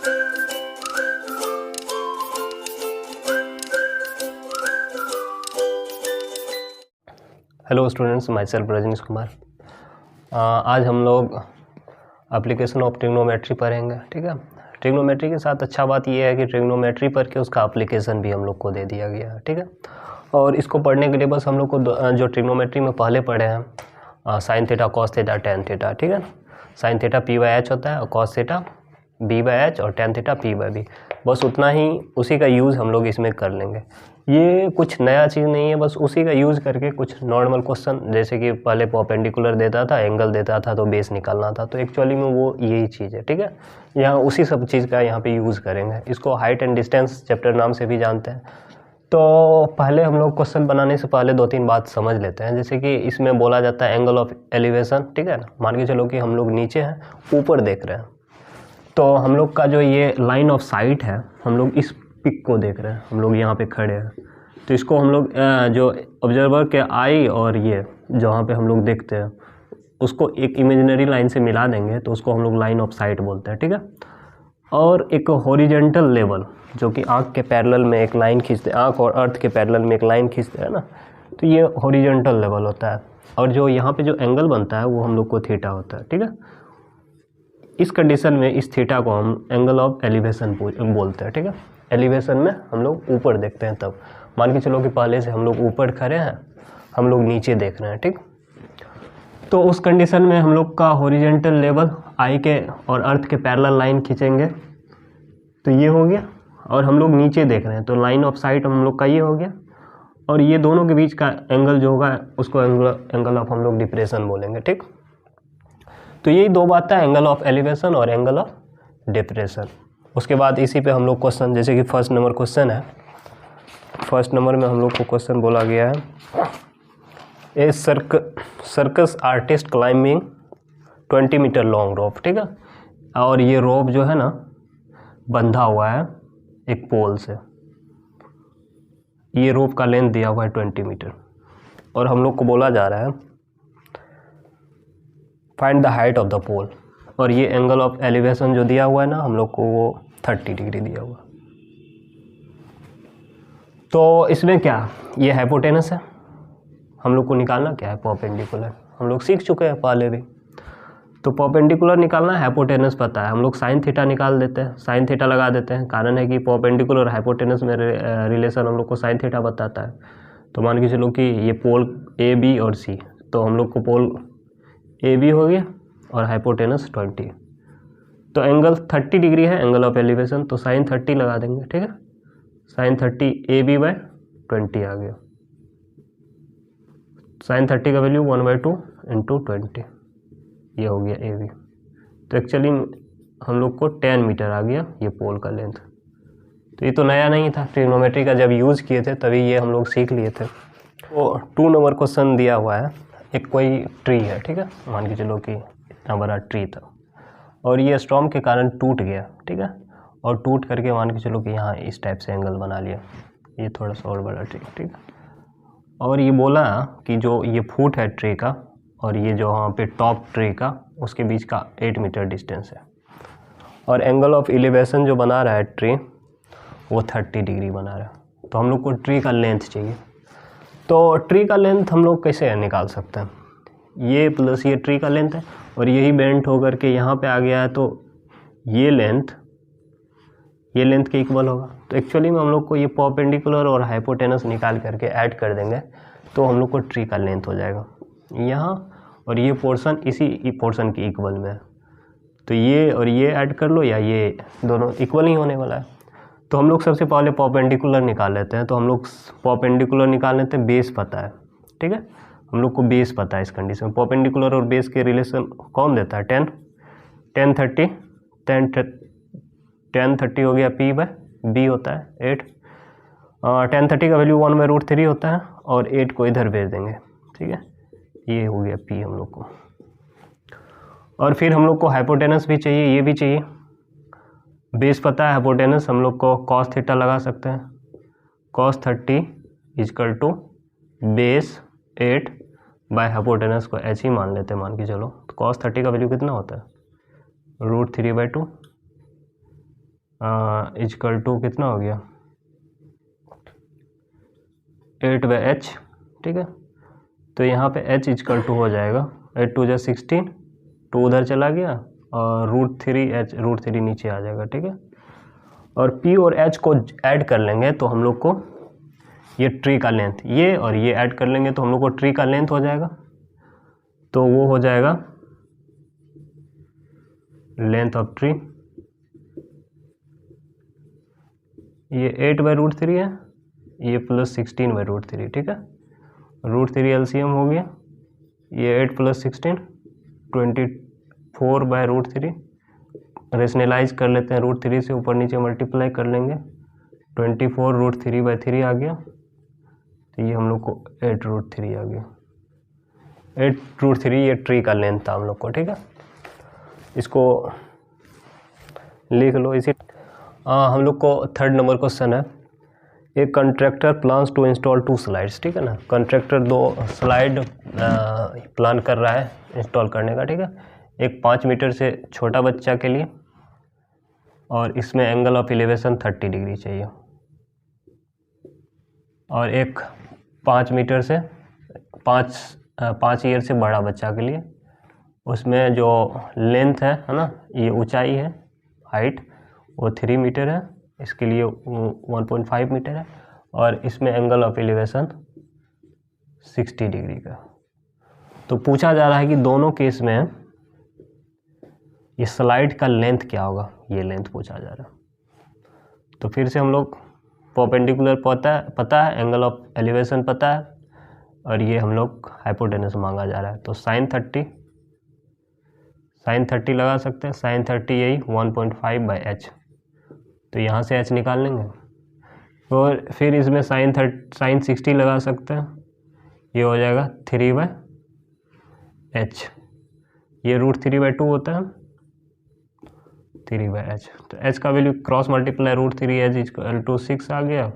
Hello students, myself Rajneesh Kumar. आज हम लोग एप्लीकेशन ऑफ ट्रिग्नोमेट्री पढ़ेंगे। ठीक है, ट्रिग्नोमेट्री के साथ अच्छा बात यह है कि ट्रिग्नोमेट्री पढ़ के उसका एप्लीकेशन भी हम लोग को दे दिया गया है। ठीक है, और इसको पढ़ने के लिए बस हम लोग को जो ट्रिग्नोमेट्री में पहले पढ़े हैं sine theta, cos theta, tan theta. ठीक है, sine theta P by H होता है और cos theta B by H और tan theta P by B, बस उतना ही, उसी का यूज़ हम लोग इसमें कर लेंगे। ये कुछ नया चीज़ नहीं है, बस उसी का यूज़ करके कुछ नॉर्मल क्वेश्चन, जैसे कि पहले परपेंडिकुलर देता था, एंगल देता था तो बेस निकालना था, तो एक्चुअली में वो यही चीज़ है। ठीक है, यहाँ उसी सब चीज़ का यहाँ पे यूज़ करेंगे। इसको हाइट एंड डिस्टेंस चैप्टर नाम से भी जानते हैं। तो पहले हम लोग क्वेश्चन बनाने से पहले 2-3 बात समझ लेते हैं। जैसे कि इसमें बोला जाता है एंगल ऑफ एलिवेशन। ठीक है ना, मान के चलो कि हम लोग नीचे हैं, ऊपर देख रहे हैं, तो हम लोग का जो ये लाइन ऑफ साइट है, हम लोग इस पिक को देख रहे हैं, हम लोग यहाँ पे खड़े हैं, तो इसको हम लोग जो ऑब्जर्वर के आई और ये जहाँ पे हम लोग देखते हैं उसको एक इमेजिनरी लाइन से मिला देंगे, तो उसको हम लोग लाइन ऑफ साइट बोलते हैं। ठीक है, और एक हॉरिजेंटल लेवल जो कि आँख के पैरेलल में एक लाइन खींचते हैं, आँख और अर्थ के पैरेलल में एक लाइन खींचते हैं ना, तो ये हॉरिजेंटल लेवल होता है। और जो यहाँ पे जो एंगल बनता है वो हम लोग को थीटा होता है। ठीक है, इस कंडीशन में इस थीटा को हम एंगल ऑफ एलिवेशन बोलते हैं। ठीक है, एलिवेशन में हम लोग ऊपर देखते हैं। तब मान के चलो कि पहले से हम लोग ऊपर खड़े हैं, हम लोग नीचे देख रहे हैं। ठीक, तो उस कंडीशन में हम लोग का हॉरिजेंटल लेवल आई के और अर्थ के पैरेलल लाइन खींचेंगे, तो ये हो गया, और हम लोग नीचे देख रहे हैं तो लाइन ऑफ साइट हम लोग का ये हो गया, और ये दोनों के बीच का एंगल जो होगा उसको एंगल ऑफ हम लोग डिप्रेशन बोलेंगे। ठीक, तो यही दो बात है, एंगल ऑफ एलिवेशन और एंगल ऑफ डिप्रेशन। उसके बाद इसी पे हम लोग क्वेश्चन, जैसे कि फर्स्ट नंबर क्वेश्चन है, फर्स्ट नंबर में हम लोग को क्वेश्चन बोला गया है, a circus artist climbing 20 metre long rope. ठीक है, और ये रोप जो है ना बंधा हुआ है एक पोल से, ये रोप का लेंथ दिया हुआ है 20 मीटर, और हम लोग को बोला जा रहा है find the height of the pole, और ये एंगल ऑफ एलिवेशन जो दिया हुआ है ना हम लोग को वो 30 डिग्री दिया हुआ। तो इसमें क्या, ये हाइपोटेनस है, हम लोग को निकालना क्या है, परपेंडिकुलर। हम लोग सीख चुके हैं पहले भी, तो परपेंडिकुलर निकालना है, हाइपोटेनस पता है, हम लोग साइन थीटा निकाल देते हैं, साइन थीटा लगा देते हैं। कारण है कि परपेंडिकुलर और हाइपोटेनस में रिलेशन हम लोग को साइन थीटा बताता है। तो मान के चलो कि ये पोल ए बी और सी, तो हम लोग को पोल ए बी हो गया और हाइपोटेनस 20, तो एंगल 30 डिग्री है एंगल ऑफ एलिवेशन, तो साइन 30 लगा देंगे। ठीक है, साइन 30 ए बी बाई 20 आ गया, साइन 30 का वैल्यू 1/2 इंटू 20, ये हो गया ए बी। तो एक्चुअली हम लोग को 10 मीटर आ गया ये पोल का लेंथ। तो ये तो नया नहीं था, ट्रिग्नोमेट्री का जब यूज़ किए थे तभी ये हम लोग सीख लिए थे। तो 2 नंबर क्वेश्चन दिया हुआ है, एक कोई ट्री है। ठीक है, मान के चलो कि इतना बड़ा ट्री था और ये स्टॉर्म के कारण टूट गया। ठीक है, और टूट करके मान के चलो कि यहाँ इस टाइप से एंगल बना लिया, ये थोड़ा सा और बड़ा ट्री। ठीक है, और ये बोला कि जो ये फुट है ट्री का और ये जो वहाँ पे टॉप ट्री का उसके बीच का 8 मीटर डिस्टेंस है, और एंगल ऑफ एलिवेशन जो बना रहा है ट्री वो 30 डिग्री बना रहा है। तो हम लोग को ट्री का लेंथ चाहिए, तो ट्री का लेंथ हम लोग कैसे निकाल सकते हैं, ये प्लस ये ट्री का लेंथ है और यही बेंट होकर के यहाँ पे आ गया है, तो ये लेंथ के इक्वल होगा। तो एक्चुअली में हम लोग को ये परपेंडिकुलर और हाइपोटेनस निकाल करके ऐड कर देंगे, तो हम लोग को ट्री का लेंथ हो जाएगा यहाँ, और ये पोर्शन इसी पोर्शन के इक्वल में है, तो ये और ये ऐड कर लो, या ये दोनों इक्वल ही होने वाला है। तो हम लोग सबसे पहले परपेंडिकुलर निकाल लेते हैं, तो हम लोग परपेंडिकुलर निकाल लेते हैं, बेस पता है। ठीक है, हम लोग को बेस पता है इस कंडीशन में, परपेंडिकुलर और बेस के रिलेशन कौन देता है, 10 30 हो गया, पी बाय बी होता है 8, 10 30 का वैल्यू 1/√3 होता है, और 8 को इधर भेज देंगे। ठीक है, ये हो गया पी हम लोग को, और फिर हम लोग को हाइपोटेनस भी चाहिए, ये भी चाहिए, बेस पता है, हाइपोटेनस हम लोग को कॉस थीटा लगा सकते हैं, cos 30 = बेस 8 बाय हाइपोटेनस को एच ही मान लेते हैं, मान के चलो। तो cos 30 का वैल्यू कितना होता है, √3/2, इजकल टू कितना हो गया 8/h, ठीक है। तो यहाँ पे h इजकल टू हो जाएगा 8 2 जा 16, 2 उधर चला गया और √3 नीचे आ जाएगा, ठीक है। और p और h को ऐड कर लेंगे तो हम लोग को ये ट्री का लेंथ, ये और ये ऐड कर लेंगे तो हम लोग को ट्री का लेंथ हो जाएगा। तो वो हो जाएगा लेंथ ऑफ ट्री, ये 8/√3 है, ये प्लस 16/√3, ठीक है। √3 एलसीएम हो गया, ये 8 + 16 24/√3, रेशनलाइज कर लेते हैं, √3 से ऊपर नीचे मल्टीप्लाई कर लेंगे, 24 √3/3 आ गया। तो ये हम लोग को 8√3 आ गया, 8√3 ये ट्री का लेंथ था हम लोग को, ठीक है। इसको लिख लो। इसी हम लोग को 3rd नंबर क्वेश्चन है, एक contractor plans to install 2 slides, ठीक है ना। कंट्रैक्टर 2 स्लाइड प्लान कर रहा है इंस्टॉल करने का, ठीक है। एक 5 मीटर से छोटा बच्चा के लिए, और इसमें एंगल ऑफ एलिवेशन 30 डिग्री चाहिए। और एक 5 मीटर से 5 ईयर से बड़ा बच्चा के लिए, उसमें जो लेंथ है ना, ये ऊंचाई है, हाइट वो 3 मीटर है, इसके लिए 1.5 मीटर है, और इसमें एंगल ऑफ एलिवेशन 60 डिग्री का। तो पूछा जा रहा है कि दोनों केस में ये स्लाइड का लेंथ क्या होगा, ये लेंथ पूछा जा रहा है। तो फिर से हम लोग परपेंडिकुलर पता है, एंगल ऑफ एलिवेशन पता है, और ये हम लोग हाइपोटेनस मांगा जा रहा है। तो sin 30 लगा सकते हैं, sin 30 यही 1.5/h, तो यहाँ से h निकाल लेंगे। और फिर इसमें sin 60 लगा सकते हैं, ये हो जाएगा 3/h, ये √3/2 होता है, 3/h। तो h का वैल्यू क्रॉस मल्टीप्लाई √3h = 6 आ गया,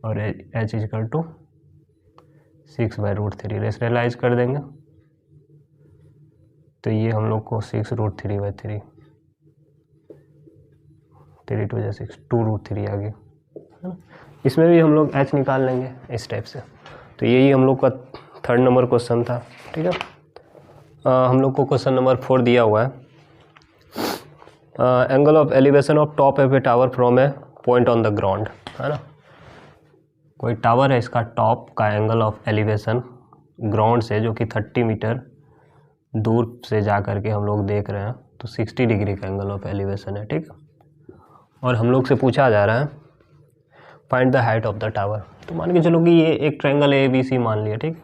और h = 6/√3, रेशनलाइज कर देंगे तो ये हम लोग को 6√3/3, 3 2 6 2√3 आ गया, है ना। इसमें भी हम लोग h निकाल लेंगे इस टाइप से। तो यही हम लोग का 3rd नंबर क्वेश्चन था, ठीक है। हम लोग को क्वेश्चन नंबर 4 दिया हुआ है, angle of elevation of top of A tower from A point on the ground, है ना। कोई टावर है, इसका टॉप का एंगल ऑफ एलिवेशन ग्राउंड से, जो कि 30 मीटर दूर से जा कर के हम लोग देख रहे हैं, तो 60 डिग्री का एंगल ऑफ एलिवेशन है, ठीक। और हम लोग से पूछा जा रहा है find the height of the tower. तो मान के चलो कि ये एक ट्रायंगल ABC मान लिया, ठीक।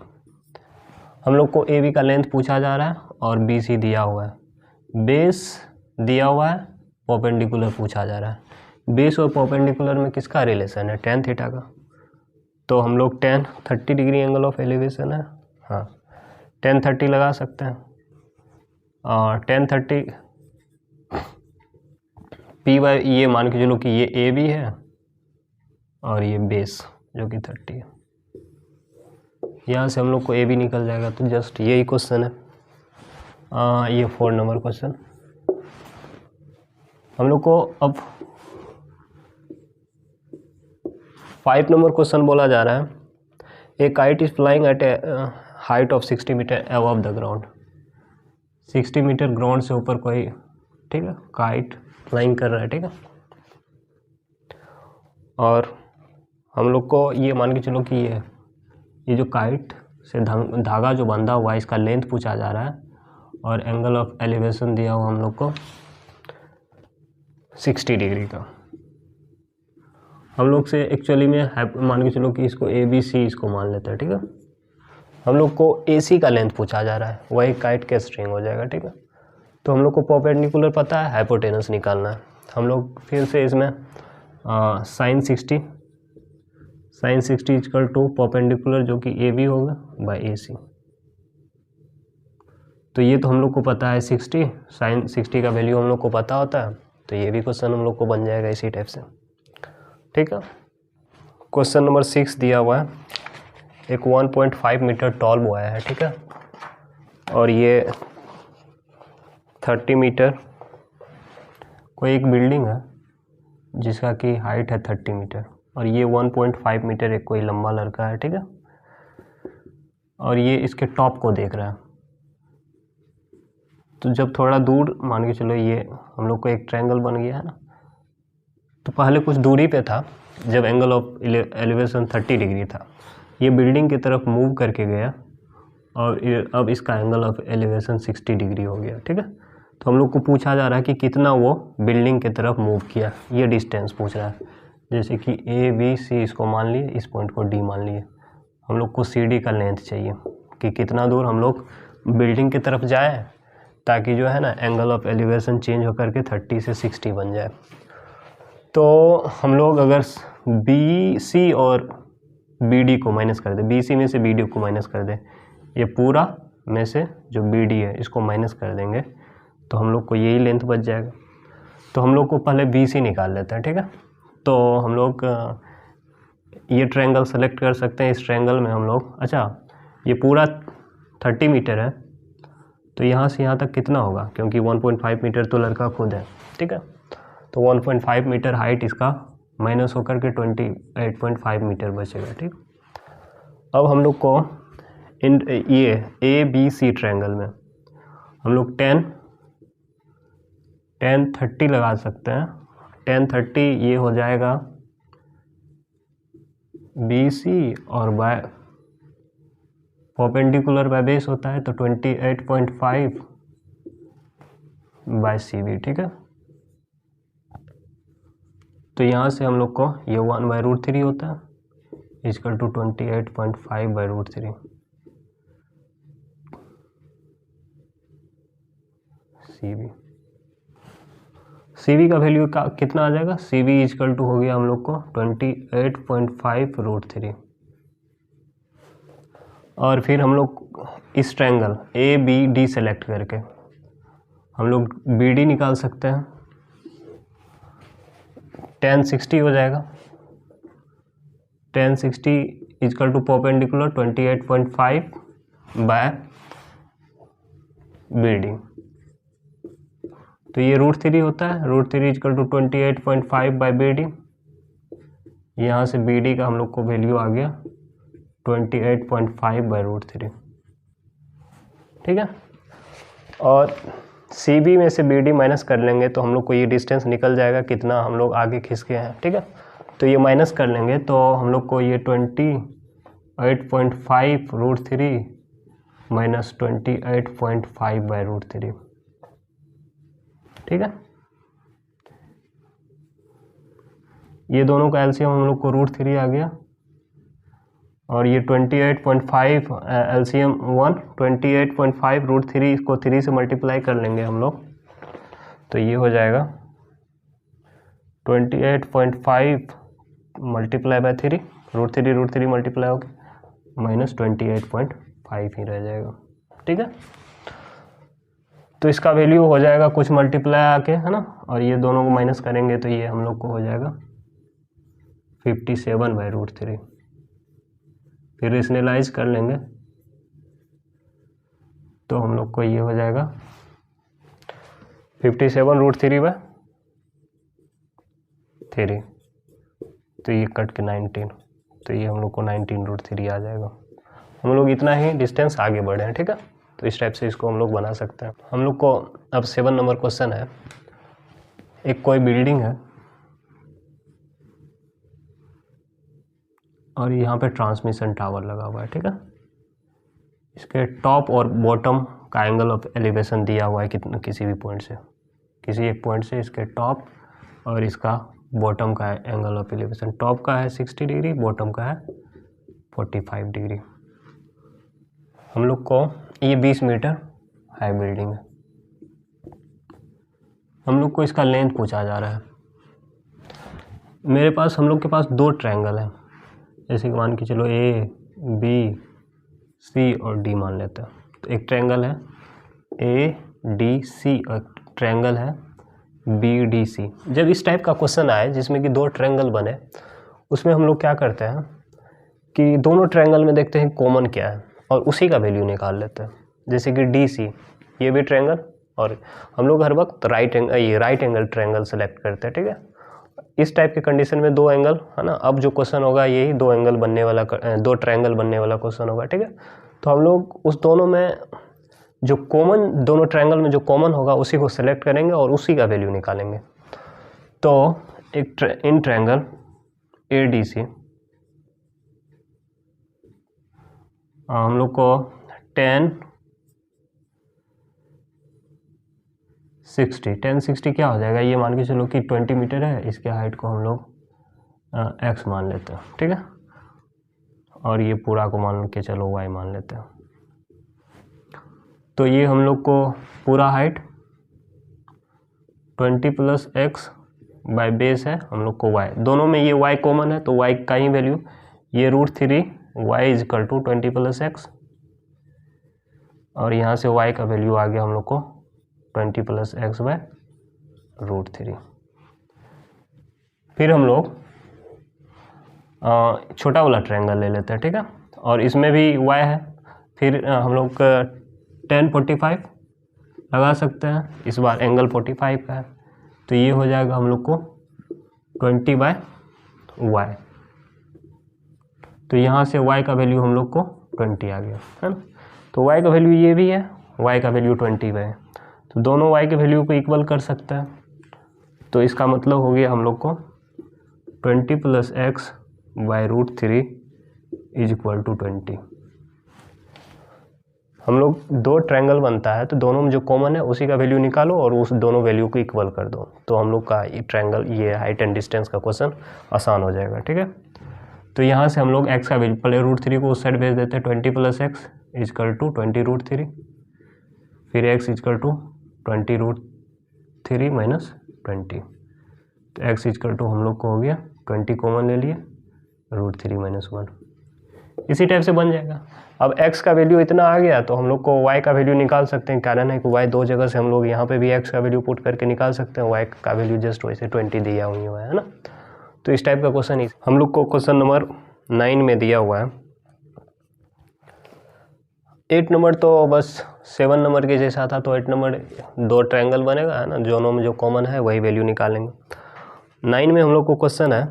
हम लोग को AB का लेंथ पूछा जा रहा है और BC दिया हुआ है, बेस दिया हुआ है, परपेंडिकुलर पूछा जा रहा है। बेस और परपेंडिकुलर में किसका रिलेशन है, tan थीटा का। तो हम लोग tan 30 degree angle of elevation है, हाँ, tan 30 लगा सकते हैं। और tan 30 P/, ये मान के चलो कि ये AB है और ये बेस जो कि 30 है, यहाँ से हम लोग को AB निकल जाएगा। तो जस्ट यही क्वेश्चन है, ये 4 नंबर क्वेश्चन। हम लोग को अब 5 नंबर क्वेश्चन बोला जा रहा है, a kite is flying at a height of 60 metre above the ground. 60 metre ground से ऊपर कोई, ठीक है, काइट फ्लाइंग कर रहा है, ठीक है। और हम लोग को ये मान के चलो कि ये जो काइट से धागा जो बंधा हुआ है, इसका लेंथ पूछा जा रहा है, और एंगल ऑफ एलिवेशन दिया हुआ हम लोग को 60 डिग्री का। हम लोग से एक्चुअली में मान के चलो कि इसको ABC इसको मान लेते हैं, ठीक है। हम लोग को AC का लेंथ पूछा जा रहा है, वही काइट के स्ट्रिंग हो जाएगा, ठीक है। तो हम लोग को परपेंडिकुलर पता है, हाइपोटेनस निकालना है। हम लोग फिर से इसमें sin 60 = परपेंडिकुलर जो कि AB होगा बाय AC। तो ये तो हम लोग को पता है 60, sin 60 का वैल्यू हम लोग को पता होता है, तो ये भी क्वेश्चन हम लोग को बन जाएगा इसी टाइप से, ठीक है। क्वेश्चन नंबर 6 दिया हुआ है, एक 1.5 मीटर टॉल बॉय है, ठीक है, और ये 30 मीटर कोई एक बिल्डिंग है, जिसका कि हाइट है 30 मीटर और ये 1.5 मीटर एक कोई लंबा लड़का है, ठीक है, और ये इसके टॉप को देख रहा है। तो जब थोड़ा दूर मान के चलो ये हम लोग को एक ट्रायंगल बन गया है ना, तो पहले कुछ दूरी पे था जब एंगल ऑफ एलिवेशन 30 डिग्री था, ये बिल्डिंग की तरफ मूव करके गया और अब इसका एंगल ऑफ एलिवेशन 60 डिग्री हो गया, ठीक है। तो हम लोग को पूछा जा रहा है कि कितना वो बिल्डिंग की तरफ मूव किया, ये डिस्टेंस पूछ रहा है। जैसे कि ए बी सी इसको मान लिए, इस पॉइंट को डी मान लिए, हम लोग को सी डी का लेंथ चाहिए कि कितना दूर हम लोग बिल्डिंग की तरफ जाएँ ताकि जो है ना एंगल ऑफ एलिवेशन चेंज होकर के 30 से 60 बन जाए। तो हम लोग अगर बी सी और बी डी को माइनस कर दें, बी सी में से बी डी को माइनस कर दें, ये पूरा में से जो बी डी है इसको माइनस कर देंगे तो हम लोग को यही लेंथ बच जाएगा। तो हम लोग को पहले बी सी निकाल लेते हैं, ठीक है। तो हम लोग ये ट्रायंगल सेलेक्ट कर सकते हैं। इस ट्रायंगल में हम लोग, अच्छा ये पूरा 30 मीटर है तो यहाँ से यहाँ तक कितना होगा, क्योंकि 1.5 मीटर तो लड़का खुद है, ठीक है। तो 1.5 मीटर हाइट इसका माइनस होकर के 28.5 मीटर बचेगा, ठीक। अब हम लोग को इन ये ए बी सी ट्रायंगल में हम लोग 10 30 लगा सकते हैं। 10 30 ये हो जाएगा बी सी और बाय परपेंडिकुलर बाय बेस होता है तो 28.5 बाय सी बी, ठीक है। तो यहाँ से हम लोग को ये 1/√3 होता है इक्वल टू 28.5/√3 सी बी का वैल्यू का कितना आ जाएगा, सी बी इक्वल टू हो गया हम लोग को 28.5√3। और फिर हम लोग इस triangle A B D select करके हम लोग बी डी निकाल सकते हैं। 10 60 हो जाएगा, 10 60 equal to perpendicular 28.5 by B D, तो ये √3 होता है। √3 equal to 28.5 by B D. यहाँ से बी डी का हम लोग को वैल्यू आ गया 28.5/√3, ठीक है। और सी बी में से बी डी माइनस कर लेंगे तो हम लोग को ये डिस्टेंस निकल जाएगा कितना हम लोग आगे खिसके हैं, ठीक है। तो ये माइनस कर लेंगे तो हम लोग को ये 28.5√3 माइनस 28.5/√3, ठीक है। ये दोनों का एलसीएम हम लोग को √3 आ गया और ये 28.5 एलसीएम 1 28.5 √3 इसको 3 से मल्टीप्लाई कर लेंगे हम लोग तो ये हो जाएगा 28.5 मल्टीप्लाई बाय 3 √3 मल्टीप्लाई हो गया माइनस 28.5 ही रह जाएगा, ठीक है। तो इसका वैल्यू हो जाएगा कुछ मल्टीप्लाई आके, है ना, और ये दोनों को माइनस करेंगे तो ये हम लोग को हो जाएगा 57/√3। फिर रेशनलाइज कर लेंगे तो हम लोग को ये हो जाएगा 57√3/3, तो ये कट के 19, तो ये हम लोग को 19√3 आ जाएगा। हम लोग इतना ही डिस्टेंस आगे बढ़े हैं, ठीक है। तो इस टाइप से इसको हम लोग बना सकते हैं। हम लोग को अब 7 नंबर क्वेश्चन है। एक कोई बिल्डिंग है और यहाँ पे ट्रांसमिशन टावर लगा हुआ है, ठीक है। इसके टॉप और बॉटम का एंगल ऑफ एलिवेशन दिया हुआ है कितना, किसी भी पॉइंट से, किसी एक पॉइंट से इसके टॉप और इसका बॉटम का एंगल ऑफ एलिवेशन, टॉप का है 60 डिग्री, बॉटम का है 45 डिग्री। हम लोग को ये 20 मीटर हाई बिल्डिंग है। हम लोग को इसका लेंथ पूछा जा रहा है। मेरे पास, हम लोग के पास 2 ट्रायंगल हैं, जैसे कि मान के चलो ए बी सी और डी मान लेते हैं। तो एक ट्रायंगल है ए डी सी और ट्रायंगल है बी डी सी। जब इस टाइप का क्वेश्चन आए जिसमें कि 2 ट्रायंगल बने, उसमें हम लोग क्या करते हैं कि दोनों ट्रायंगल में देखते हैं कॉमन क्या है और उसी का वैल्यू निकाल लेते हैं। जैसे कि डी सी, ये भी ट्रायंगल, और हम लोग हर वक्त राइट एंगल ट्रायंगल सेलेक्ट करते हैं, ठीक है। इस टाइप के कंडीशन में 2 एंगल है ना। अब जो क्वेश्चन होगा यही 2 एंगल बनने वाला 2 ट्रायंगल बनने वाला क्वेश्चन होगा, ठीक है। तो हम लोग उस दोनों में जो कॉमन, दोनों ट्रायंगल में जो कॉमन होगा उसी को सिलेक्ट करेंगे और उसी का वैल्यू निकालेंगे। तो एक इन ट्रायंगल ADC हम लोग को 10 60 क्या हो जाएगा, ये मान के चलो कि 20 मीटर है, इसके हाइट को हम लोग x मान लेते हैं, ठीक है। और ये पूरा को मान के चलो y मान लेते हैं। तो ये हम लोग को पूरा हाइट 20 + x बाय बेस है हम लोग को y, दोनों में ये y कॉमन है तो y का ही वैल्यू, ये √3 y = 20 + x, और यहाँ से y का वैल्यू आ गया हम लोग को 20 + x बाय √3। फिर हम लोग छोटा वाला ट्रायंगल ले लेते हैं, ठीक है। और इसमें भी y है, फिर हम लोग 10 45 लगा सकते हैं, इस बार एंगल 45 का है, तो ये हो जाएगा हम लोग को 20/y। तो यहाँ से y का वैल्यू हम लोग को 20 आ गया, है ना। तो y का वैल्यू ये भी है, y का वैल्यू 20 है, तो दोनों y के वैल्यू को इक्वल कर सकते हैं। तो इसका मतलब हो गया हम लोग को 20 + x बाय √3 = 20। हम लोग 2 ट्रायंगल बनता है तो दोनों में जो कॉमन है उसी का वैल्यू निकालो और उस दोनों वैल्यू को इक्वल कर दो, तो हम लोग का ये ट्रायंगल, ये हाइट एंड डिस्टेंस का क्वेश्चन आसान हो जाएगा, ठीक है। तो यहाँ से हम लोग x का वैल्यू, पहले √3 को उस साइड भेज देते हैं, 20 + x = 20 √3, फिर x = 20 √3 - 20, तो x = हम लोग को हो गया 20 कॉमन ले लिए, √3 - 1, इसी टाइप से बन जाएगा। अब x का वैल्यू इतना आ गया तो हम लोग को y का वैल्यू निकाल सकते हैं, कारण है कि y 2 जगह से हम लोग यहाँ पे भी x का वैल्यू पुट करके निकाल सकते हैं, y का वैल्यू जस्ट वैसे 20 दिया हुआ है ना। तो इस टाइप का क्वेश्चन हम लोग को क्वेश्चन नंबर 9 में दिया हुआ है। 8 नंबर तो बस 7 नंबर के जैसा था, तो 8 नंबर 2 ट्रायंगल बनेगा, है ना, दोनों में जो कॉमन है वही वैल्यू निकालेंगे। 9 में हम लोग को क्वेश्चन है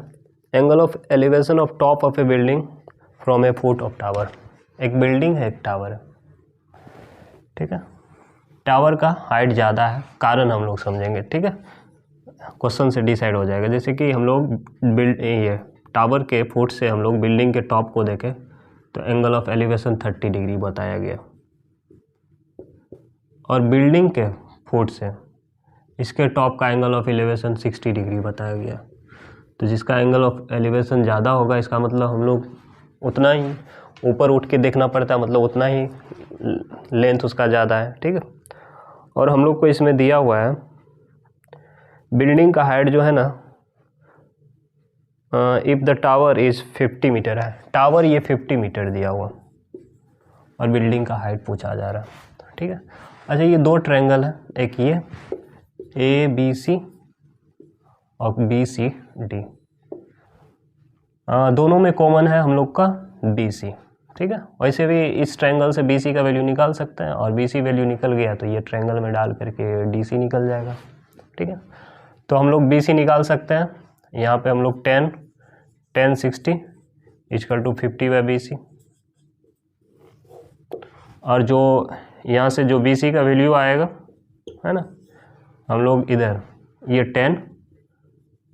angle of elevation of top of A building from A foot of tower. एक बिल्डिंग है, एक टावर है, ठीक है। टावर का हाइट ज़्यादा है, कारण हम लोग समझेंगे, ठीक है, क्वेश्चन से डिसाइड हो जाएगा। जैसे कि हम लोग ये टावर के फुट से हम लोग बिल्डिंग के टॉप को देखें तो एंगल ऑफ एलिवेशन 30 डिग्री बताया गया, और बिल्डिंग के फुट से इसके टॉप का एंगल ऑफ एलिवेशन 60 डिग्री बताया गया। तो जिसका एंगल ऑफ एलिवेशन ज़्यादा होगा, इसका मतलब हम लोग उतना ही ऊपर उठ के देखना पड़ता है, मतलब उतना ही लेंथ उसका ज़्यादा है, ठीक है। और हम लोग को इसमें दिया हुआ है बिल्डिंग का हाइट जो है ना, if the tower is 50 metre है, टावर ये 50 मीटर दिया हुआ और बिल्डिंग का हाइट पूछा जा रहा है, ठीक है। अच्छा, ये 2 ट्रायंगल है, एक ये ABC और BCD, दोनों में कॉमन है हम लोग का BC, ठीक है। वैसे भी इस ट्रायंगल से BC का वैल्यू निकाल सकते हैं, और BC वैल्यू निकल गया तो ये ट्रायंगल में डाल करके DC निकल जाएगा, ठीक है। तो हम लोग BC निकाल सकते हैं, यहाँ पे हम लोग 10 60 = 50/BC, और जो यहाँ से जो BC का वैल्यू आएगा, है ना, हम लोग इधर ये 10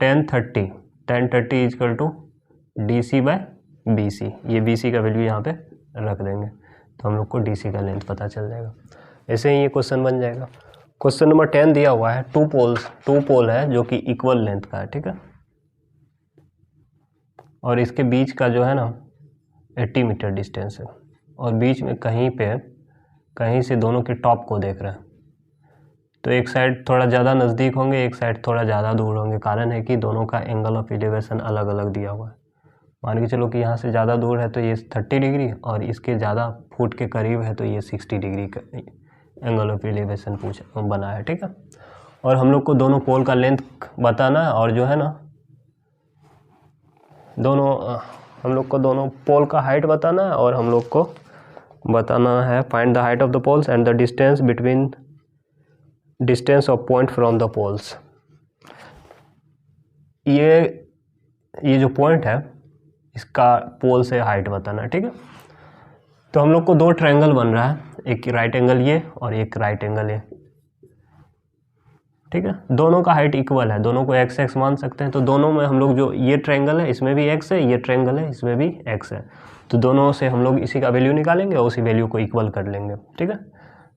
30 = DC/BC, ये BC का वैल्यू यहाँ पे रख देंगे तो हम लोग को DC का लेंथ पता चल जाएगा। ऐसे ही ये क्वेश्चन बन जाएगा। क्वेश्चन नंबर 10 दिया हुआ है, 2 पोल है जो कि इक्वल लेंथ का है, ठीक है, और इसके बीच का जो है ना 80 मीटर डिस्टेंस है, और बीच में कहीं से दोनों के टॉप को देख रहे हैं, तो एक साइड थोड़ा ज़्यादा नज़दीक होंगे, एक साइड थोड़ा ज़्यादा दूर होंगे, कारण है कि दोनों का एंगल ऑफ एलिवेशन अलग अलग दिया हुआ है। मान के चलो कि यहाँ से ज़्यादा दूर है तो ये 30 डिग्री, और इसके ज़्यादा फुट के करीब है तो ये 60 डिग्री का एंगल ऑफ एलिवेशन बना है, ठीक है। और हम लोग को दोनों पोल का लेंथ बताना है, और जो है ना हम लोग को दोनों पोल का हाइट बताना है, और हम लोग को बताना है find the height of the poles and the distance of point from the poles. ये जो पॉइंट है इसका पोल से हाइट बताना है, ठीक है। तो हम लोग को दो ट्रायंगल बन रहा है, एक राइट एंगल ये और एक राइट एंगल ये, ठीक है। दोनों का हाइट इक्वल है, दोनों को एक्स एक्स मान सकते हैं। तो दोनों में हम लोग जो ये ट्रायंगल है इसमें भी एक्स है, ये ट्रायंगल है इसमें भी एक्स है, तो दोनों से हम लोग इसी का वैल्यू निकालेंगे और उसी वैल्यू को इक्वल कर लेंगे, ठीक है।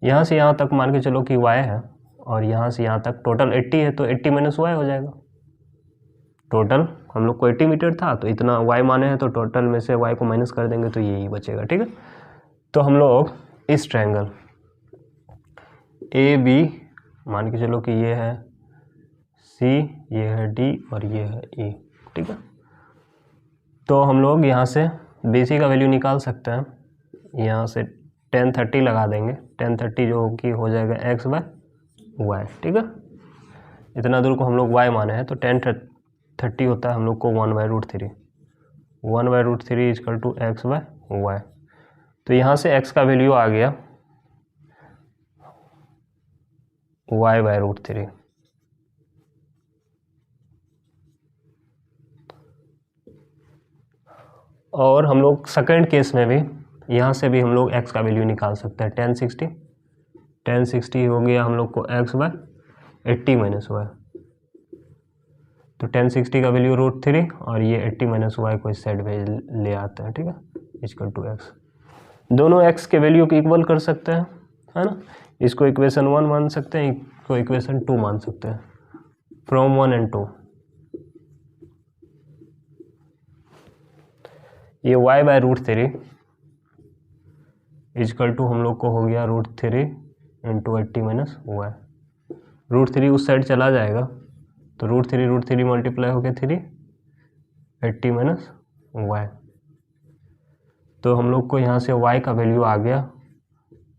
यहाँ से यहाँ तक मान के चलो कि y है और यहाँ से यहाँ तक टोटल 80 है, तो 80 माइनस y हो जाएगा। टोटल हम लोग को 80 मीटर था तो इतना y माने हैं, तो टोटल में से y को माइनस कर देंगे तो यही बचेगा, ठीक है। तो हम लोग इस ट्रायंगल ए बी मान के चलो कि ये है C, ये है D और ये है E, ठीक है। तो हम लोग यहाँ से BC का वैल्यू निकाल सकते हैं, यहाँ से tan 30 लगा देंगे, tan 30 जो कि हो जाएगा x/y, ठीक है। इतना दूर को हम लोग y माने हैं, तो tan 30 होता है हम लोग को 1/√3, 1/√3 इक्वल टू x/y। तो यहाँ से x का वैल्यू आ गया y/√3। और हम लोग सेकंड केस में भी यहाँ से भी हम लोग x का वैल्यू निकाल सकते हैं, tan 60 हो गया हम लोग को x/80 माइनस y। तो tan 60 का वैल्यू √3 और ये 80 माइनस y को इस साइड पे ले आते हैं, ठीक है, इक्वल टू x। दोनों x के वैल्यू को इक्वल कर सकते हैं, है ना। इसको इक्वेशन 1 मान सकते हैं, इसको इक्वेशन 2 मान सकते हैं, फ्रॉम 1 and 2। ये y/√3 इक्वल टू हम लोग को हो गया √3 इंटू 80 माइनस y। √3 उस साइड चला जाएगा तो √3 मल्टीप्लाई हो गया 3, 80 माइनस y। तो हम लोग को यहाँ से y का वैल्यू आ गया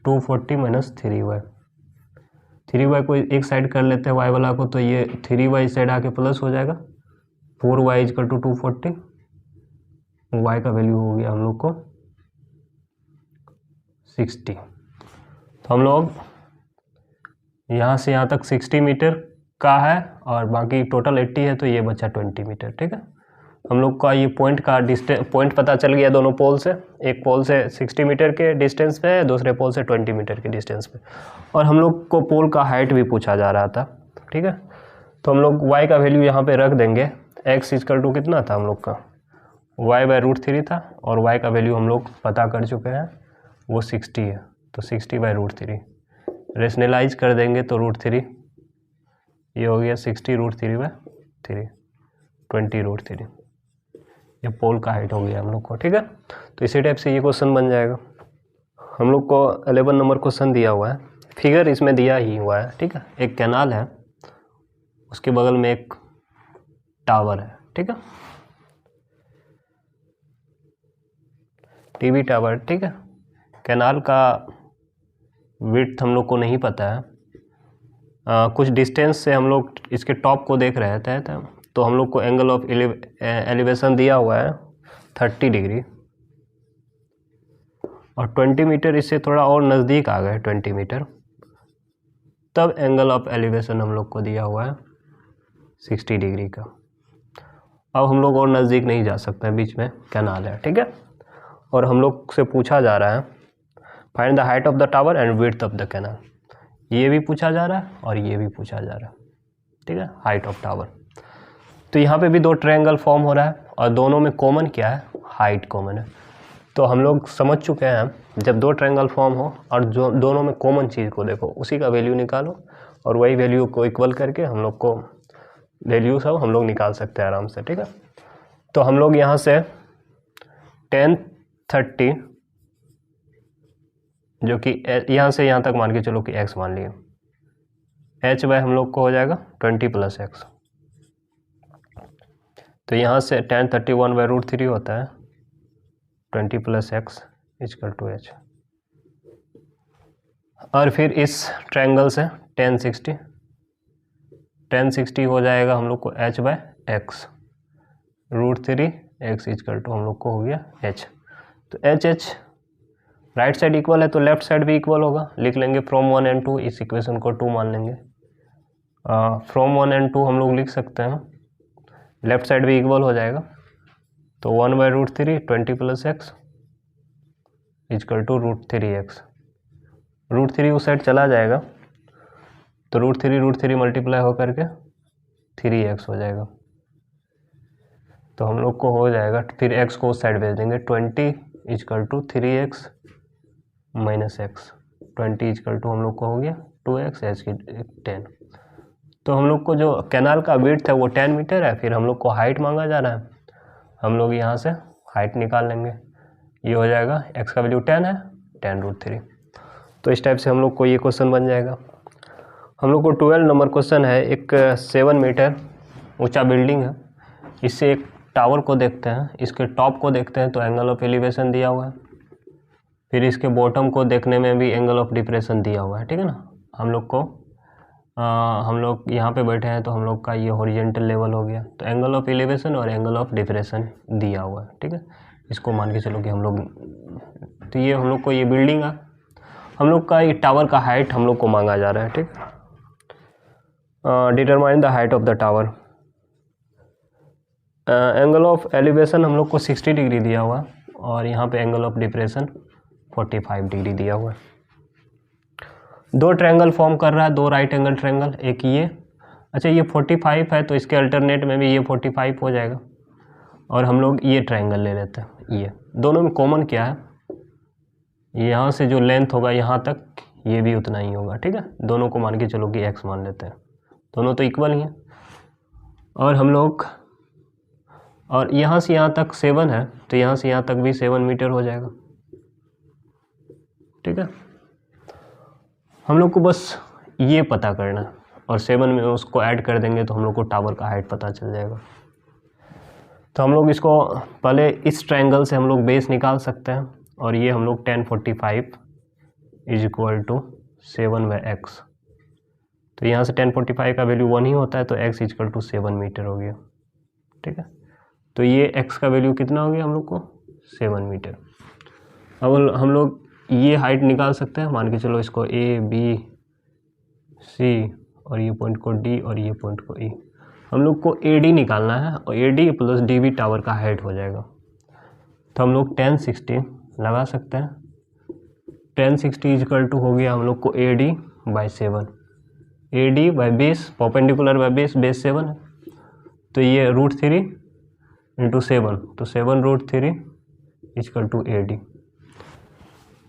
240 माइनस 3y। 3y को एक साइड कर लेते हैं y वाला को, तो ये 3y इस साइड आके प्लस हो जाएगा, 4y इक्वल टू 240। y का वैल्यू हो गया हम लोग को 60। तो हम लोग यहाँ से यहाँ तक 60 मीटर का है और बाकी टोटल 80 है, तो ये बचा 20 मीटर, ठीक है। हम लोग का ये पॉइंट का डिस्टेंस पॉइंट पता चल गया दोनों पोल से, एक पोल से 60 मीटर के डिस्टेंस पे है, दूसरे पोल से 20 मीटर के डिस्टेंस पे। और हम लोग को पोल का हाइट भी पूछा जा रहा था, ठीक है। तो हम लोग y का वैल्यू यहाँ पे रख देंगे, x इक्वल टू कितना था हम लोग का, y/√3 था, और y का वैल्यू हम लोग पता कर चुके हैं वो 60 है, तो 60/√3 रेशनलाइज कर देंगे तो √3 ये हो गया 60√3/3, 20√3। ये पोल का हाइट हो गया हम लोग को, ठीक है। तो इसी टाइप से ये क्वेश्चन बन जाएगा। हम लोग को 11 नंबर क्वेश्चन दिया हुआ है, फिगर इसमें दिया ही हुआ है, ठीक है। एक कैनाल है, उसके बगल में एक टावर है, ठीक है, टीवी टावर, ठीक है। कैनाल का विड्थ हम लोग को नहीं पता है, कुछ डिस्टेंस से हम लोग इसके टॉप को देख रहे थे, तो हम लोग को एंगल ऑफ एलिवेशन दिया हुआ है 30 डिग्री, और 20 मीटर इससे थोड़ा और नज़दीक आ गए 20 मीटर, तब एंगल ऑफ एलिवेशन हम लोग को दिया हुआ है 60 डिग्री का। अब हम लोग और नज़दीक नहीं जा सकते हैं, बीच में कैनाल है, ठीक है। और हम लोग से पूछा जा रहा है find the height of the tower and width of the canal, ये भी पूछा जा रहा है और ये भी पूछा जा रहा है, ठीक है, हाइट ऑफ टावर। तो यहाँ पे भी दो ट्रायंगल फॉर्म हो रहा है और दोनों में कॉमन क्या है, हाइट कॉमन है। तो हम लोग समझ चुके हैं जब दो ट्रायंगल फॉर्म हो और जो दोनों में कॉमन चीज़ को देखो, उसी का वैल्यू निकालो और वही वैल्यू को इक्वल करके हम लोग को वैल्यू सब हम लोग निकाल सकते हैं आराम से, ठीक है। तो हम लोग यहाँ से tan 30 जो कि यहाँ से यहाँ तक मान के चलो कि x मान लिए, h/, हम लोग को हो जाएगा 20 + x। तो यहाँ से tan 30 1/√3 होता है 20 + x = h। और फिर इस ट्रायंगल से tan 60 हो जाएगा हम लोग को h/x, √3 x = हम लोग को हो गया h। तो h राइट साइड इक्वल है तो लेफ्ट साइड भी इक्वल होगा, लिख लेंगे फ्रॉम 1 and 2, इस इक्वेशन को 2 मान लेंगे। फ्रॉम 1 and 2 हम लोग लिख सकते हैं लेफ्ट साइड भी इक्वल हो जाएगा, तो 1/√3 20 + x इक्वल टू √3x। √3 उस साइड चला जाएगा तो √3 मल्टीप्लाई होकर के 3x हो जाएगा। तो हम लोग को हो जाएगा, फिर x को उस साइड भेज देंगे, 20 equal to 3x - x। 20 equal to हम लोग को हो गया 2x, h की 10। तो हम लोग को जो कैनाल का विड्थ है वो 10 मीटर है। फिर हम लोग को हाइट मांगा जा रहा है, हम लोग यहाँ से हाइट निकाल लेंगे। ये हो जाएगा, x का वैल्यू 10 है, 10√3। तो इस टाइप से हम लोग को ये क्वेश्चन बन जाएगा। हम लोग को 12 नंबर क्वेश्चन है। एक 7 मीटर ऊंचा बिल्डिंग है, इससे एक टावर को देखते हैं, इसके टॉप को देखते हैं तो एंगल ऑफ एलिवेशन दिया हुआ है। फिर इसके बॉटम को देखने में भी एंगल ऑफ डिप्रेशन दिया हुआ है, ठीक है ना। हम लोग यहाँ पे बैठे हैं तो हम लोग का ये हॉरिजेंटल लेवल हो गया। तो एंगल ऑफ एलिवेशन और एंगल ऑफ डिप्रेशन दिया हुआ है, ठीक है। इसको मान के चलो कि हम लोग, तो ये हम लोग को ये बिल्डिंग है, हम लोग का ये टावर का हाइट हम लोग को मांगा जा रहा है, ठीक। Determine the height of the tower. Angle of elevation हम लोग को 60 डिग्री दिया हुआ है और यहाँ पे एंगल ऑफ डिप्रेशन 45 डिग्री दिया हुआ है। दो ट्रायंगल फॉर्म कर रहा है, दो राइट एंगल ट्रायंगल, एक ये, अच्छा ये 45 है तो इसके अल्टरनेट में भी ये 45 हो जाएगा। और हम लोग ये ट्रायंगल ले लेते हैं, ये दोनों में कॉमन क्या है, यहाँ से जो लेंथ होगा यहाँ तक ये भी उतना ही होगा, ठीक है। दोनों को मान के चलो कि x मान लेते हैं, दोनों तो इक्वल ही हैं। और हम लोग, और यहाँ से यहाँ तक 7 है तो यहाँ से यहाँ तक भी 7 मीटर हो जाएगा, ठीक है। हम लोग को बस ये पता करना है और 7 में उसको ऐड कर देंगे तो हम लोग को टावर का हाइट पता चल जाएगा। तो हम लोग इसको पहले इस ट्रायंगल से हम लोग बेस निकाल सकते हैं और ये हम लोग 1045 इज इक्वल टू 7/x। तो यहाँ से 1045 का वैल्यू 1 ही होता है तो x इक्वल टू 7 मीटर हो गया, ठीक है। तो ये x का वैल्यू कितना हो गया हम लोग को 7 मीटर। अब हम लोग ये हाइट निकाल सकते हैं, मान के चलो इसको A B C और ये पॉइंट को D और ये पॉइंट को E। हम लोग को AD निकालना है और AD + DB टावर का हाइट हो जाएगा। तो हम लोग 1060 लगा सकते हैं, 1060 इक्वल टू हो गया हम लोग को AD/7। AD by base, perpendicular by base, base 7 है तो ये √3 × 7, तो 7√3 इक्वल टू AD।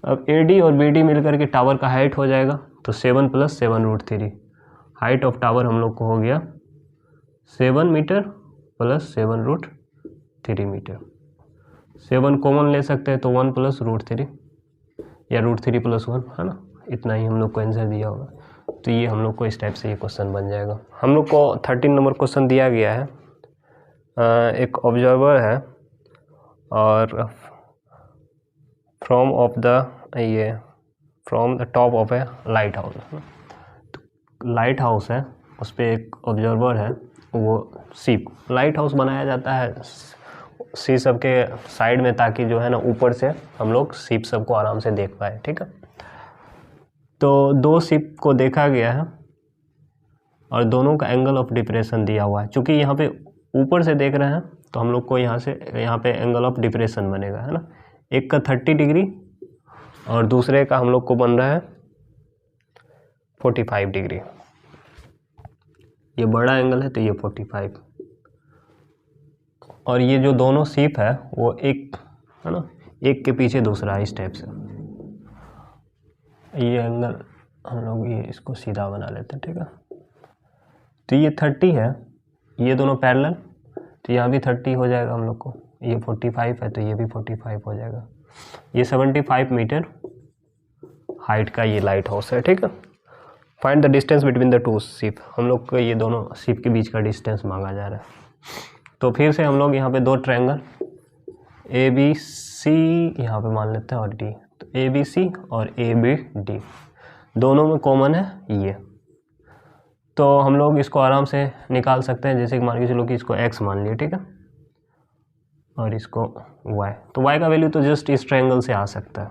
अब AD और BD मिलकर के टावर का हाइट हो जाएगा, तो 7 + 7√3, हाइट ऑफ टावर हम लोग को हो गया 7 मीटर + 7√3 मीटर। 7 कॉमन ले सकते हैं तो 1 + √3 या √3 + 1, है ना, इतना ही हम लोग को आंसर दिया होगा। तो ये हम लोग को इस टाइप से ये क्वेश्चन बन जाएगा। हम लोग को 13 नंबर क्वेश्चन दिया गया है। एक ऑब्जर्वर है और from the top of A light house, light house है, उस पर एक ऑब्जर्वर है, वो सीप, लाइट हाउस बनाया जाता है सी सब के साइड में ताकि जो है ना ऊपर से हम लोग सीप सब को आराम से देख पाए, ठीक है। तो 2 सीप को देखा गया है और दोनों का एंगल ऑफ डिप्रेशन दिया हुआ है। चूँकि यहाँ पे ऊपर से देख रहे हैं तो हम लोग को यहाँ पे एंगल ऑफ डिप्रेशन बनेगा, है ना। एक का 30 डिग्री और दूसरे का हम लोग को बन रहा है 45 डिग्री। ये बड़ा एंगल है तो ये 45, और ये जो दोनों सीप है वो एक, है ना, एक के पीछे दूसरा इस टाइप से। ये एंगल हम लोग ये इसको सीधा बना लेते हैं, ठीक है। तो ये 30 है, ये दोनों पैरेलल, तो यहाँ भी 30 हो जाएगा हम लोग को। ये 45 है तो ये भी 45 हो जाएगा। ये 75 मीटर हाइट का ये लाइट हाउस है, ठीक है। Find the distance between the 2 ship. हम लोग को ये दोनों शिप के बीच का डिस्टेंस मांगा जा रहा है। तो फिर से हम लोग यहाँ पे 2 ट्रायंगल ABC यहाँ पे मान लेते हैं और D, तो ABC और ABD दोनों में कॉमन है ये, तो हम लोग इसको आराम से निकाल सकते हैं। जैसे कि मान के चलो कि इसको x मान लिया, ठीक है, और इसको y, तो y का वैल्यू तो जस्ट इस ट्रायंगल से आ सकता है,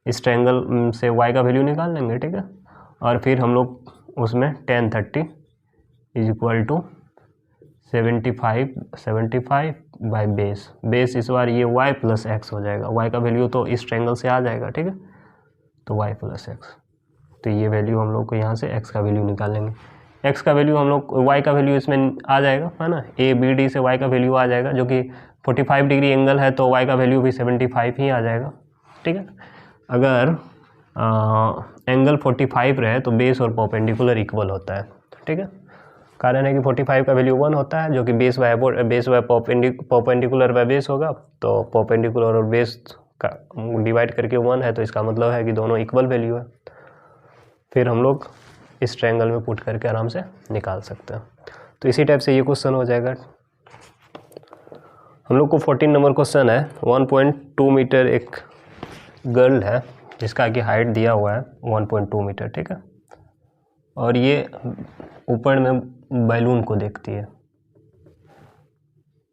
इस ट्रायंगल से y का वैल्यू निकाल लेंगे, ठीक है। और फिर हम लोग उसमें 1030 is equal to 75 by base इस बार ये y प्लस एक्स हो जाएगा। y का वैल्यू तो इस ट्रायंगल से आ जाएगा, ठीक है, तो y प्लस एक्स, तो ये वैल्यू हम लोग को यहाँ से x का वैल्यू निकालेंगे। x का वैल्यू हम लोग y का वैल्यू इसमें आ जाएगा, है ना, ABD से y का वैल्यू आ जाएगा, जो कि 45 डिग्री एंगल है तो y का वैल्यू भी 75 ही आ जाएगा, ठीक है। अगर एंगल 45 रहे तो बेस और परपेंडिकुलर इक्वल होता है, ठीक है। कारण है कि 45 का वैल्यू 1 होता है, जो कि base by perpendicular by base होगा, तो परपेंडिकुलर और बेस का डिवाइड करके 1 है, तो इसका मतलब है कि दोनों इक्वल वैल्यू है। फिर हम लोग इस ट्रायंगल में पुट करके आराम से निकाल सकते हैं। तो इसी टाइप से ये क्वेश्चन हो जाएगा। हम लोग को 14 नंबर क्वेश्चन है। 1.2 मीटर एक गर्ल है जिसका कि हाइट दिया हुआ है 1.2 मीटर, ठीक है, और ये ऊपर में बैलून को देखती है।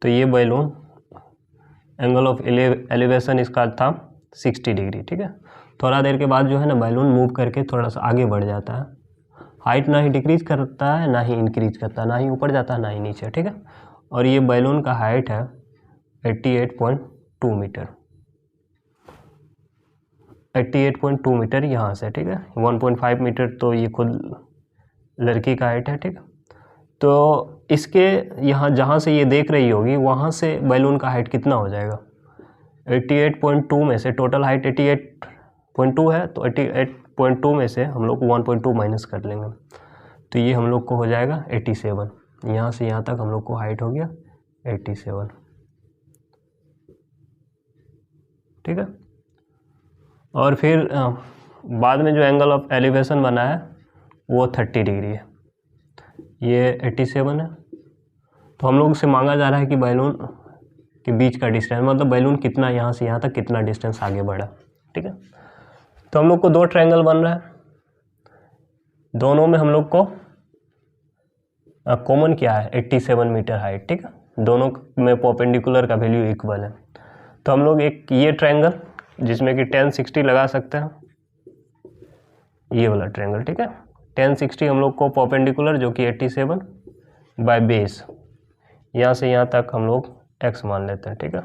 तो ये बैलून एंगल ऑफ एलिवेशन इसका था 60 डिग्री, ठीक है। थोड़ा देर के बाद जो है ना बैलून मूव करके थोड़ा सा आगे बढ़ जाता है। हाइट ना ही डिक्रीज करता है ना ही इंक्रीज करता है, ना ही ऊपर जाता है ना ही नीचे, ठीक है। और ये बैलून का हाइट है 88.2 मीटर, 88.2 मीटर यहाँ से, ठीक है। 1.5 मीटर तो ये खुद लड़की का हाइट है, ठीक है। तो इसके यहाँ जहाँ से ये देख रही होगी वहाँ से बैलून का हाइट कितना हो जाएगा? 88.2 में से टोटल हाइट 88.2 है, तो 88.2 में से हम लोग 1.2 माइनस कर लेंगे, तो ये हम लोग को हो जाएगा 87। यहाँ से यहाँ तक हम लोग को हाइट हो गया 87, ठीक है। और फिर बाद में जो एंगल ऑफ एलिवेशन बना है वो 30 डिग्री है, ये 87 है। तो हम लोग से मांगा जा रहा है कि बैलून के बीच का डिस्टेंस, मतलब बैलून कितना यहाँ से यहाँ तक कितना डिस्टेंस आगे बढ़ा, ठीक है। तो हम लोग को दो ट्रायंगल बन रहा है, दोनों में हम लोग को कॉमन क्या है 87 मीटर हाइट, ठीक है। दोनों में परपेंडिकुलर का वैल्यू इक्वल है। तो हम लोग एक ये ट्रायंगल जिसमें कि 10 60 लगा सकते हैं, ये वाला ट्रायंगल, ठीक है। 10 60 हम लोग को परपेंडिकुलर जो कि 87 बाय बेस, यहाँ से यहाँ तक हम लोग x मान लेते हैं, ठीक है।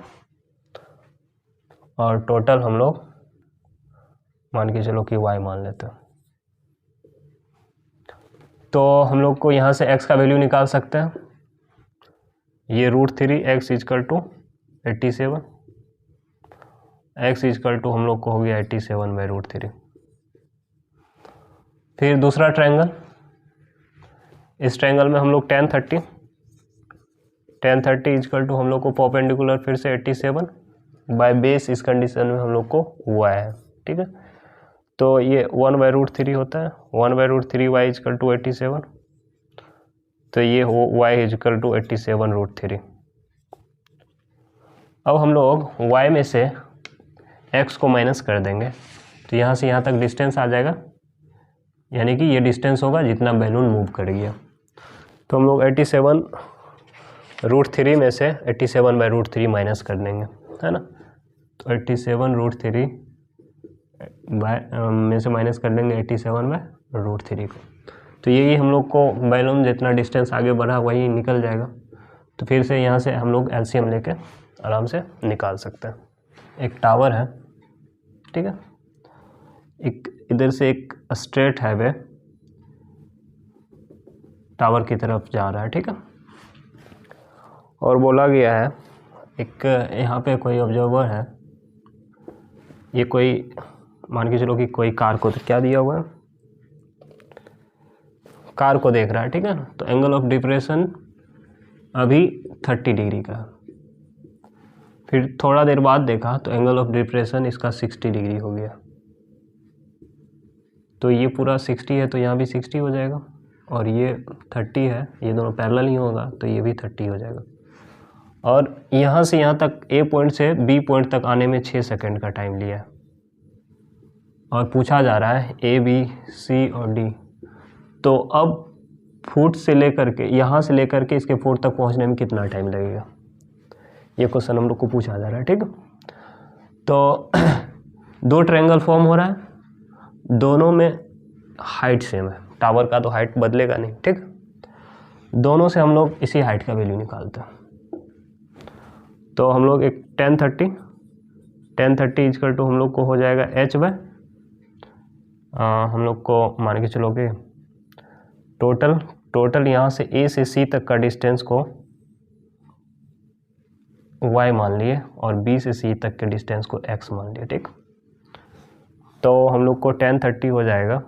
और टोटल हम लोग मान के चलो कि y मान लेते हैं। तो हम लोग को यहाँ से x का वैल्यू निकाल सकते हैं, ये √3 x equal to 87, x equal to हम लोग को हो गया 87 बाई √3। फिर दूसरा ट्रायंगल, इस ट्रायंगल में हम लोग tan 30 इजकल टू हम लोग को परपेंडिकुलर फिर से 87 बाय बेस, इस कंडीशन में हम लोग को y है, ठीक है। तो ये 1 बाई √3 होता है, 1 बाई √3 y इजकल टू 87, तो ये हो y इजकल टू 87 √3। अब हम लोग y में से x को माइनस कर देंगे, तो यहाँ से यहाँ तक डिस्टेंस आ जाएगा, यानी कि ये डिस्टेंस होगा जितना बैलून मूव कर गया। तो हम लोग 87 √3 में से 87 बाई √3 माइनस कर देंगे, है ना। तो 87 √3 में से माइनस कर देंगे 87 बाई √3 को, तो यही हम लोग को बैलून जितना डिस्टेंस आगे बढ़ा वही निकल जाएगा। तो फिर से यहाँ से हम लोग एलसीएम लेके आराम से निकाल सकते हैं। एक टावर है, ठीक है, एक इधर से एक स्ट्रेट हाईवे टावर की तरफ जा रहा है, ठीक है। और बोला गया है एक यहाँ पे कोई ऑब्जर्वर है, ये कोई मान के चलो कि कोई कार को, तो क्या दिया हुआ है, कार को देख रहा है, ठीक है ना। तो एंगल ऑफ डिप्रेशन अभी 30 डिग्री का है। फिर थोड़ा देर बाद देखा तो एंगल ऑफ डिप्रेशन इसका 60 डिग्री हो गया। तो ये पूरा 60 है तो यहाँ भी 60 हो जाएगा, और ये 30 है, ये दोनों पैरेलल ही होगा तो ये भी 30 हो जाएगा। और यहाँ से यहाँ तक ए पॉइंट से बी पॉइंट तक आने में 6 सेकंड का टाइम लिया है, और पूछा जा रहा है ए बी सी और डी। तो अब फुट से लेकर के यहाँ से लेकर के इसके फुट तक पहुँचने में कितना टाइम लगेगा, ये क्वेश्चन हम लोग को पूछा जा रहा है, ठीक है। तो दो ट्रायंगल फॉर्म हो रहा है, दोनों में हाइट सेम है, टावर का तो हाइट बदलेगा नहीं, ठीक। दोनों से हम लोग इसी हाइट का वैल्यू निकालते हैं। तो हम लोग एक 1030 इजकल टू हम लोग को हो जाएगा h बाय हम लोग को मान के चलोगे टोटल यहाँ से a से c तक का डिस्टेंस को y मान लिए और b से c तक के डिस्टेंस को x मान लिए। ठीक, तो हम लोग को 1030 हो जाएगा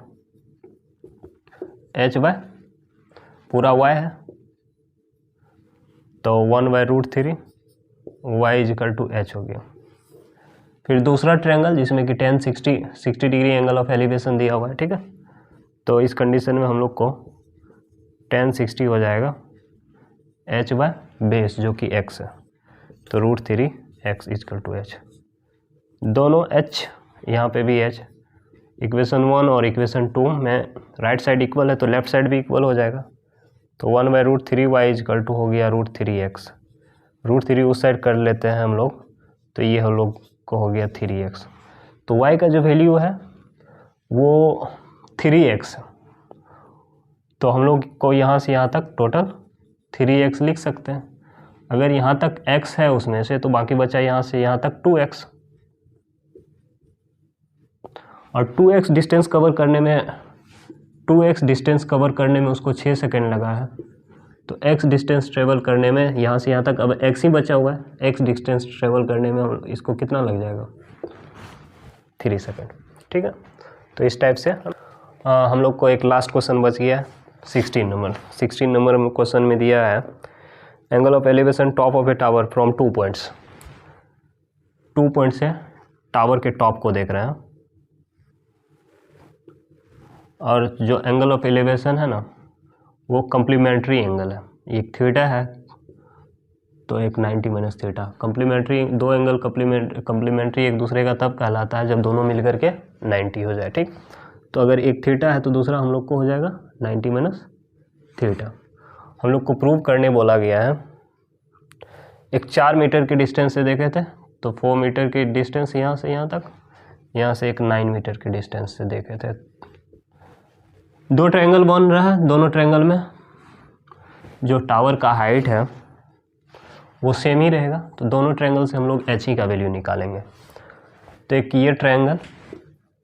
h बाय पूरा y है तो 1/√3 y इजिकल टू h हो गया। फिर दूसरा ट्रायंगल जिसमें कि 60 डिग्री एंगल ऑफ एलिवेशन दिया हुआ है। ठीक है, तो इस कंडीशन में हम लोग को 1060 हो जाएगा h बाय बेस जो कि x है, तो √3 x इजिकल टू h। दोनों h यहाँ पे भी h, इक्वेशन 1 और इक्वेशन 2 में राइट साइड इक्वल है तो लेफ्ट साइड भी इक्वल हो जाएगा। तो 1/√3 y इजिकल टू हो गया √3x। √3 उस साइड कर लेते हैं हम लोग, तो ये हम लोग को हो गया 3x। तो y का जो वैल्यू है वो 3x, तो हम लोग को यहाँ से यहाँ तक टोटल 3x लिख सकते हैं। अगर यहाँ तक x है उसमें से तो बाकी बचा यहाँ से यहाँ तक 2x, और 2x डिस्टेंस कवर करने में उसको 6 सेकेंड लगा है। तो x डिस्टेंस ट्रेवल करने में यहाँ से यहाँ तक अब x ही बचा हुआ है, x डिस्टेंस ट्रेवल करने में इसको कितना लग जाएगा 3 सेकेंड। ठीक है, तो इस टाइप से हम लोग को एक लास्ट क्वेश्चन बच गया है 16 नंबर में क्वेश्चन में दिया है angle of elevation top of A tower from 2 points. 2 point से टावर के टॉप को देख रहे हैं, और जो एंगल ऑफ एलिवेशन है ना वो कम्प्लीमेंट्री एंगल है। एक थीटा है तो एक 90 माइनस थीटा। कम्प्लीमेंट्री दो एंगल कम्प्लीमेंट्री एक दूसरे का तब कहलाता है जब दोनों मिलकर के 90 हो जाए। ठीक, तो अगर एक थीटा है तो दूसरा हम लोग को हो जाएगा 90 माइनस थीटा। हम लोग को प्रूव करने बोला गया है। एक 4 मीटर के डिस्टेंस से देखे थे तो 4 मीटर की डिस्टेंस यहाँ से यहाँ तक, यहाँ से एक 9 मीटर के डिस्टेंस से देखे थे। दो ट्रायंगल बन रहा है, दोनों ट्रायंगल में जो टावर का हाइट है वो सेम ही रहेगा, तो दोनों ट्रायंगल से हम लोग h का वैल्यू निकालेंगे। तो एक ये ट्रायंगल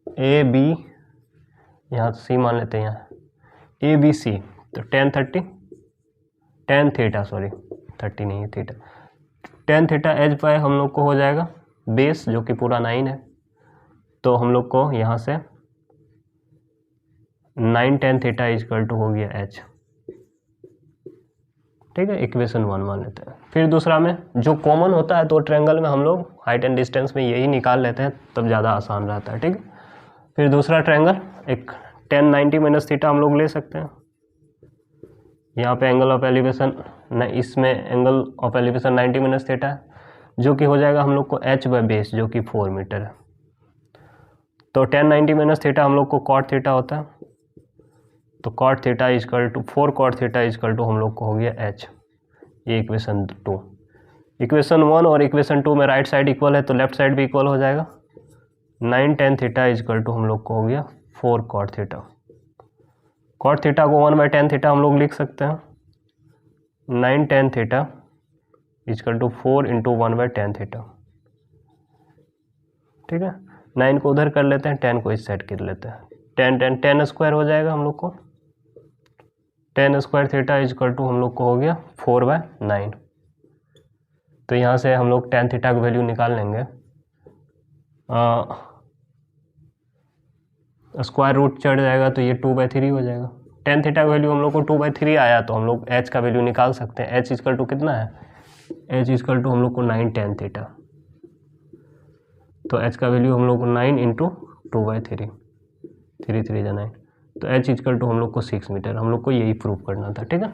ए बी, यहाँ सी मान लेते हैं, यहाँ ए बी सी, तो 10 थीटा, सॉरी 30 नहीं है थीटा, 10 थीटा h बाय हम लोग को हो जाएगा बेस जो कि पूरा 9 है, तो हम लोग को यहाँ से 9 10 थीटा इजकल टू हो गया h। ठीक है, इक्वेशन 1 मान लेते हैं। फिर दूसरा में जो कॉमन होता है तो ट्रायंगल में हम लोग हाइट एंड डिस्टेंस में यही निकाल लेते हैं, तब ज़्यादा आसान रहता है। ठीक है, फिर दूसरा ट्रायंगल एक 10 90 माइनस थीटा हम लोग ले सकते हैं। यहाँ पे एंगल ऑफ एलिवेशन इसमें angle of elevation 90 minus theta है, जो कि हो जाएगा हम लोग को h बाय बेस जो कि 4 मीटर है। तो 10 90 माइनस थीटा हम लोग को कॉट थीटा होता है, तो cot theta equal to 4 cot theta equal to हम लोग को हो गया h। ये इक्वेशन 2। इक्वेशन 1 और इक्वेशन 2 में राइट साइड इक्वल है तो लेफ्ट साइड भी इक्वल हो जाएगा। 9 10 थीटा इजकल टू हम लोग को हो गया 4 कॉट थीटा। कॉट थीटा को 1/10 थीटा हम लोग लिख सकते हैं। 9 10 theta equal to 4 into 1/10 theta. ठीक है, 9 को उधर कर लेते हैं, 10 को इस साइड कर लेते हैं। 10 स्क्वायर हो जाएगा हम लोग को। 10 स्क्वायर थीटा इजकल टू हम लोग को हो गया 4/9। तो यहाँ से हम लोग 10 थीटा का वैल्यू निकाल लेंगे। स्क्वायर रूट चढ़ जाएगा तो ये 2/3 हो जाएगा। 10 थीटा का वैल्यू हम लोग को 2/3 आया, तो हम लोग h का वैल्यू निकाल सकते हैं। h इजकल टू कितना है, h इजकल टू हम लोग को 9 10 थीटा, तो h का वैल्यू हम लोग को 9 इंटू 2/3, 3 3 9, तो h इजकल टू हम लोग को 6 मीटर। हम लोग को यही प्रूव करना था। ठीक है।